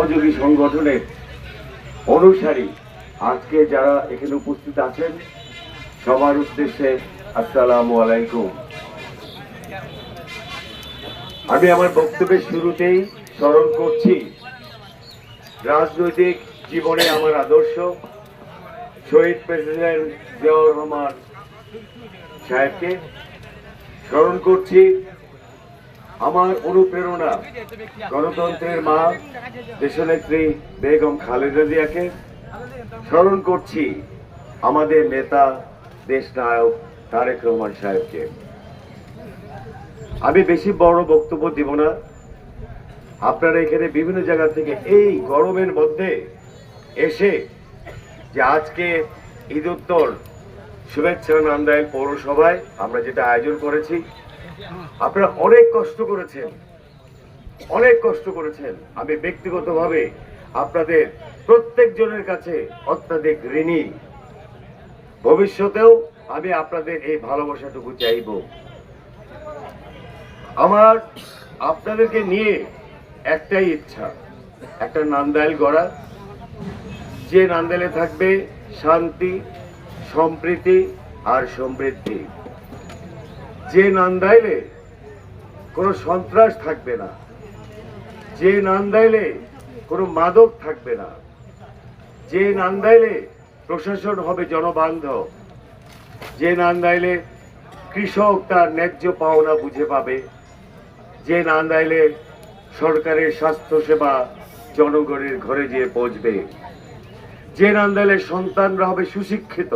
সহযোগী সংগঠনের অনুসারী আজকে যারা এখানে উপস্থিত আছেন সবার উদ্দেশ্যে আসসালামু আলাইকুম। আমি আমার বক্তব্যের শুরুতেই স্মরণ করছি রাজনৈতিক জীবনে আমার আদর্শ শহীদ প্রেসিডেন্ট জিয়াউর রহমান সাহেবকে, স্মরণ করছি আমার অনুপ্রেরণা গণতন্ত্রের মা দেশনেত্রী বেগম খালেদা জিয়াকে, স্মরণ করছি আমাদের নেতা দেশনায়ক তারেক রহমান সাহেবকে। আমি বেশি বড় বক্তব্য দিব না। আপনারা এখানে বিভিন্ন জায়গা থেকে এই গরমের মধ্যে এসে যে আজকে ঈদ উত্তর শুভেচ্ছা নান্দাইল পৌরসভায় আমরা যেটা আয়োজন করেছি, আপনারা অনেক কষ্ট করেছেন। আমি ব্যক্তিগতভাবে আপনাদের প্রত্যেকজনের কাছে অত্যাধিক ঋণী। ভবিষ্যতেও আমি আপনাদের এই ভালোবাসাটুকু চাইব। আমার আপনাদেরকে নিয়ে একটাই ইচ্ছা, একটা নান্দাইল গড়া, যে নান্দাইলে থাকবে শান্তি, সম্প্রীতি আর সমৃদ্ধি, যে নান্দাইলে কোনো সন্ত্রাস থাকবে না, যে নান্দাইলে কোনো মাদক থাকবে না, যে নান্দাইলে প্রশাসন হবে জনবান্ধব, যে নান্দাইলে কৃষক তার ন্যায্য পাওনা বুঝে পাবে, যে নান্দাইলে সরকারের স্বাস্থ্য সেবা জনগণের ঘরে গিয়ে পৌঁছবে, যে নান্দাইলে সন্তানরা হবে সুশিক্ষিত,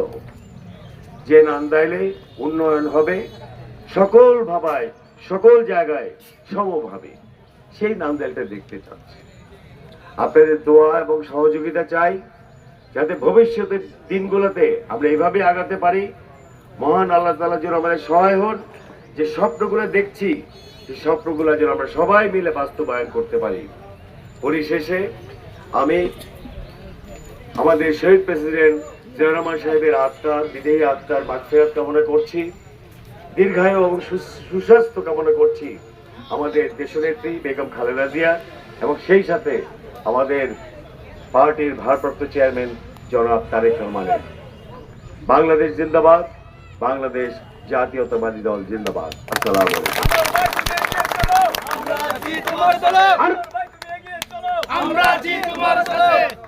যে নান্দাইলে উন্নয়ন হবে সকল ভাবায় সকল জায়গায় সমভাবে, সেই নান্দাইলটা দেখতে চাচ্ছি। আপনাদের দোয়া এবং সহযোগিতা চাই যাতে ভবিষ্যতের দিনগুলোতে আমরা এইভাবে আগাতে পারি। মহান আল্লাহ তাআলা যেন আমাদের সহায় হন, যে স্বপ্নগুলো দেখছি সেই স্বপ্নগুলো যেন আমরা সবাই মিলে বাস্তবায়ন করতে পারি। পরিশেষে আমি আমাদের শহীদ প্রেসিডেন্ট জিয়াউর রহমান সাহেবের আত্মার বিদেহী আত্মার মাগফিরাত কামনা করছি, দীর্ঘায়ু এবং সুস্বাস্থ্য কামনা করছি আমাদের দেশনেত্রী বেগম খালেদা জিয়া এবং সেই সাথে আমাদের পার্টির ভারপ্রাপ্ত চেয়ারম্যান জনাব তারেক রহমানের। বাংলাদেশ জিন্দাবাদ, বাংলাদেশ জাতীয়তাবাদী দল জিন্দাবাদ। আসসালামু আলাইকুম। আমরা জিত তোমার সাথে।